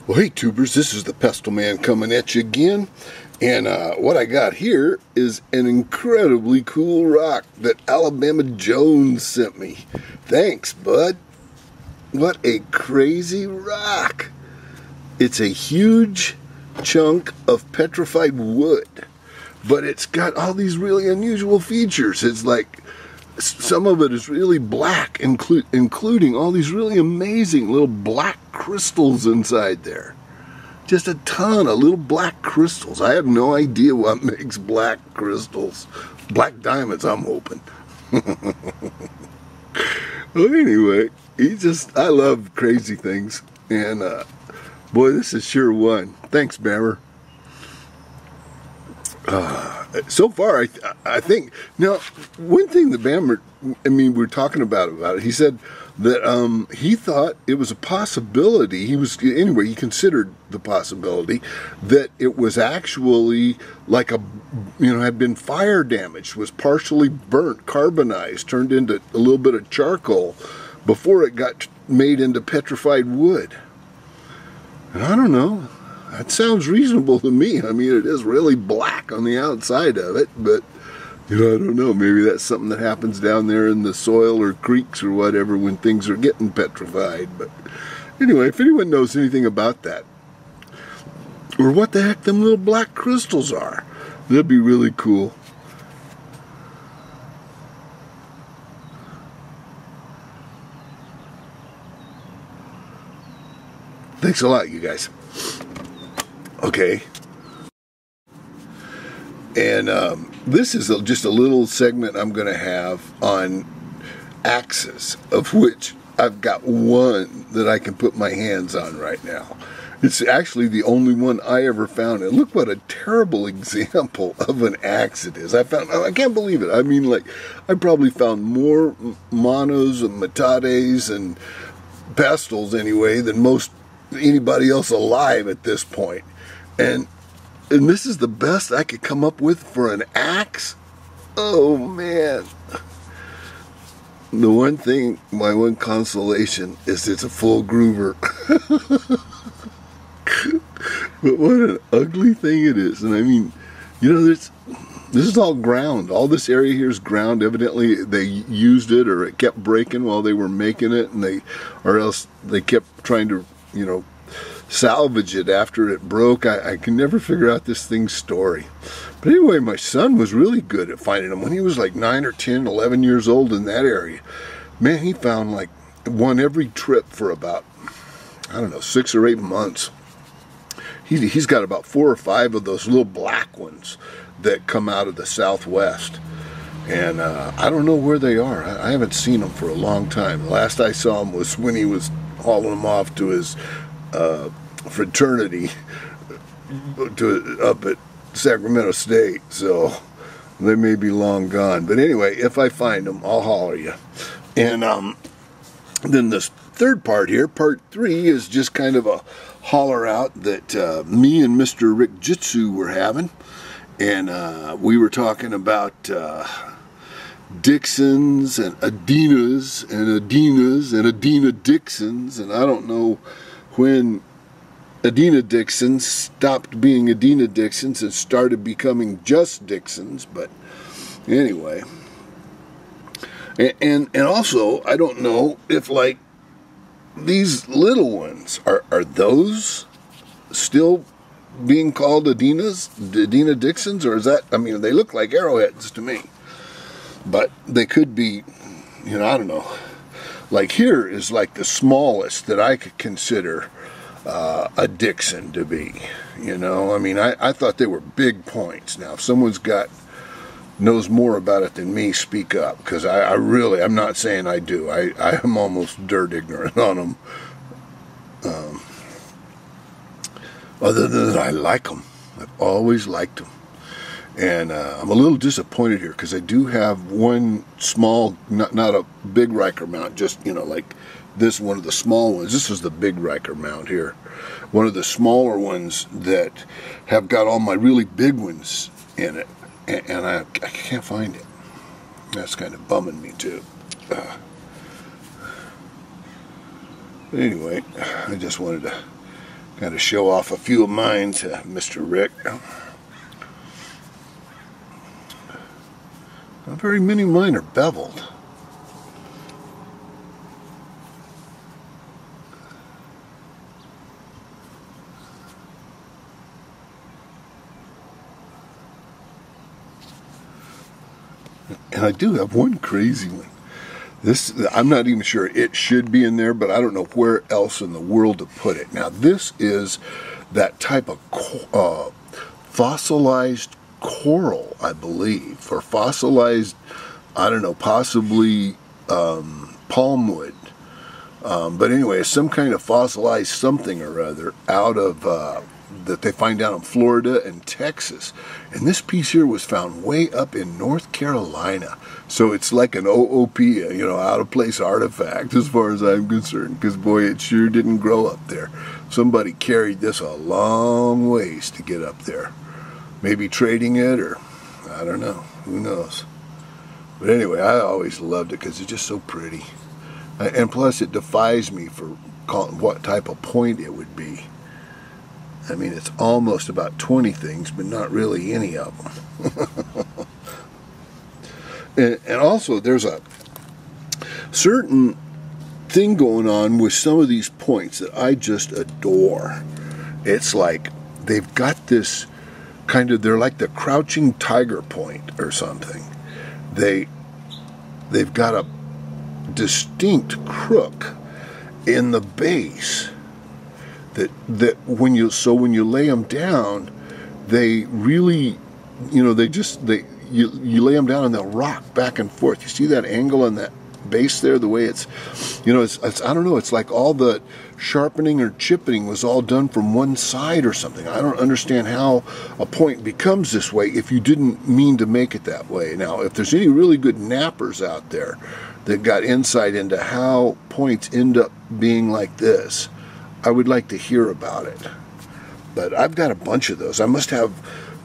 Well, hey tubers, this is the Pestleman coming at you again, and what I got here is an incredibly cool rock that Alabama Jones sent me. Thanks, bud. What a crazy rock. It's a huge chunk of petrified wood, but it's got all these really unusual features. It's like some of it is really black, including all these really amazing little black crystals inside there. Just a ton of little black crystals. I have no idea what makes black crystals. Black diamonds, I'm hoping. Well, anyway, I love crazy things. And, boy, this is sure one. Thanks, Bammer. So far, I think, now, one thing that Bammer, we're talking about it, he said that he thought it was a possibility, he considered the possibility that it was actually like had been fire damaged, was partially burnt, carbonized, turned into a little bit of charcoal before it got made into petrified wood. And I don't know. That sounds reasonable to me. I mean, it is really black on the outside of it, but, I don't know. Maybe that's something that happens down there in the soil or creeks or whatever when things are getting petrified. But anyway, if anyone knows anything about that, or what the heck them little black crystals are, that'd be really cool. Thanks a lot, you guys. Okay, and this is just a little segment I'm going to have on axes, of which I've got one that I can put my hands on right now. It's actually the only one I ever found, and look what a terrible example of an axe it is. I can't believe it. I probably found more monos and matades and pestles anyway than anybody else alive at this point. And this is the best I could come up with for an axe? Oh, man. The one thing, my one consolation, is it's a full groover. But what an ugly thing it is. And this is all ground. All this area here is ground. Evidently, they used it, or it kept breaking while they were making it, or else they kept trying to, salvage it after it broke. I can never figure out this thing's story. But anyway, my son was really good at finding them. When he was like 9 or 10, 11 years old in that area, man, he found like one every trip for about, 6 or 8 months. He's got about 4 or 5 of those little black ones that come out of the Southwest. And I don't know where they are. I haven't seen them for a long time. The last I saw him was when he was hauling them off to his fraternity up at Sacramento State, so they may be long gone. But anyway, if I find them, I'll holler you. And then this third part here, part 3, is just kind of a holler out that me and MrRickjitsu were having, and we were talking about Dixons and Adenas and Adena Dixons, and I don't know when Adena Dixons stopped being Adena Dixons and started becoming just Dixons, but anyway. And also, I don't know if, like, these little ones, are those still being called Adena Dixons, or is that, they look like arrowheads to me. But they could be, I don't know. Like here is like the smallest that I could consider a Dixon to be. I thought they were big points. Now, if someone's knows more about it than me, speak up, because I'm not saying I do. I am almost dirt ignorant on them. Other than I like them. I've always liked them. And I'm a little disappointed here because I do have one small, not a big Riker mount, just, like this one of the small ones. This is the big Riker mount here. One of the smaller ones that have got all my really big ones in it. And I can't find it. That's kind of bumming me too. Anyway, I just wanted to Got to show off a few of mine to Mr. Rick. Not very many of mine are beveled. And I do have one crazy one. This, I'm not even sure it should be in there, but I don't know where else in the world to put it. Now, this is that type of fossilized coral, I believe, or fossilized, I don't know, possibly palmwood. But anyway, it's some kind of fossilized something or other out of that they find down in Florida and Texas. And this piece here was found way up in North Carolina. So it's like an OOP, you know, out of place artifact as far as I'm concerned, because boy, it sure didn't grow up there. Somebody carried this a long ways to get up there. Maybe trading it, or I don't know, who knows. But anyway, I always loved it because it's just so pretty. And plus it defies me for calling what type of point it would be. I mean, it's almost about 20 things, but not really any of them. And also, there's a certain thing going on with some of these points that I just adore. It's like they've got this kind of, they're like the crouching tiger point or something. They've got a distinct crook in the base that when you lay them down, they really, you know, you lay them down and they'll rock back and forth. You see that angle on that base there, the way it's, you know, it's I don't know, it's like all the sharpening or chipping was all done from one side or something. I don't understand how a point becomes this way if you didn't mean to make it that way. Now, if there's any really good nappers out there that got insight into how points end up being like this, I would like to hear about it. But I've got a bunch of those. I must have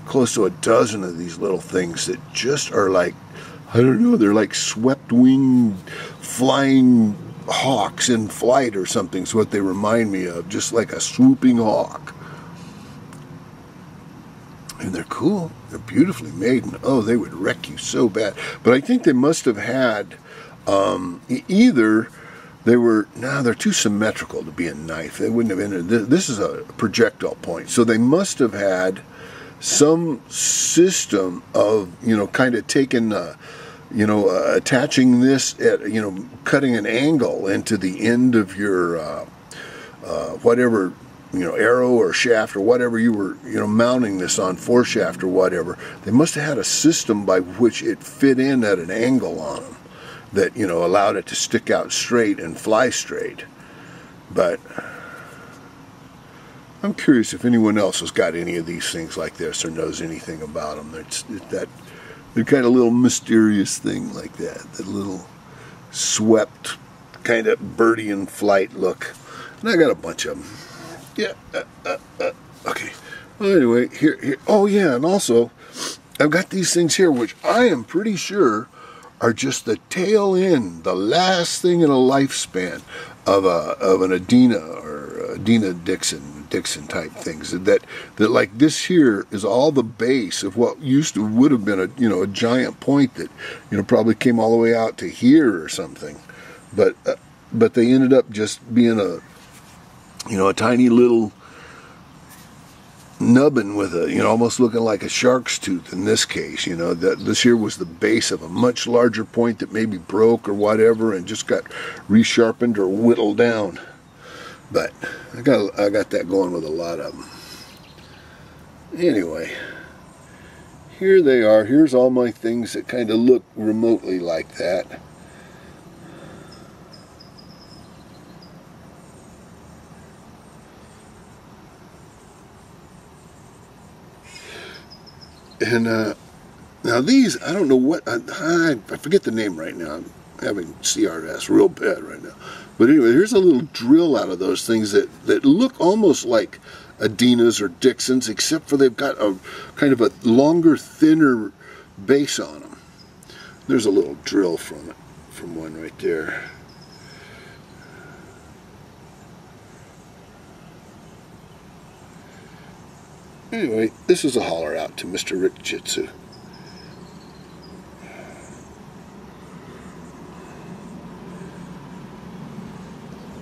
close to a dozen of these little things that just are like, I don't know, they're like swept-wing flying hawks in flight or something is what they remind me of, just like a swooping hawk. And they're cool. They're beautifully made, and oh, they would wreck you so bad. But I think they must have had either they were, no, they're too symmetrical to be a knife. They wouldn't have entered. This is a projectile point. So they must have had some system of, you know, kind of taking, you know, attaching this at, you know, cutting an angle into the end of your, whatever, you know, arrow or shaft or whatever you were, you know, mounting this on, foreshaft or whatever. They must have had a system by which it fit in at an angle on them that, you know, allowed it to stick out straight and fly straight. But I'm curious if anyone else has got any of these things like this or knows anything about them. It's that they're kind of little mysterious thing like that. That little swept kind of birdie in flight look. And I got a bunch of them. Yeah. Okay. Well, anyway, here. Oh yeah, and also I've got these things here, which I am pretty sure are just the tail end, the last thing in a lifespan of an Adena or Adena Dixon type things. That like this here is all the base of what would have been a giant point that, you know, probably came all the way out to here or something, but they ended up just being a tiny little nubbin with a, you know, almost looking like a shark's tooth in this case. You know, that this here was the base of a much larger point that maybe broke or whatever and just got resharpened or whittled down. But I got that going with a lot of them. Anyway, here they are. Here's all my things that kind of look remotely like that. And now these, I don't know what, I forget the name right now. I'm having CRS real bad right now. But anyway, here's a little drill out of those things that look almost like Adenas or Dixons, except for they've got a kind of a longer, thinner base on them. There's a little drill from one right there. Anyway, this is a holler out to MrRickjitsu.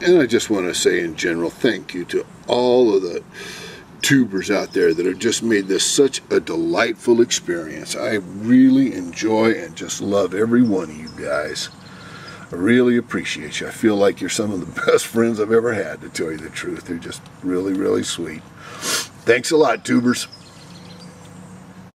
And I just want to say in general, thank you to all of the tubers out there that have just made this such a delightful experience. I really enjoy and just love every one of you guys. I really appreciate you. I feel like you're some of the best friends I've ever had, to tell you the truth. They're just really, really sweet. Thanks a lot, tubers.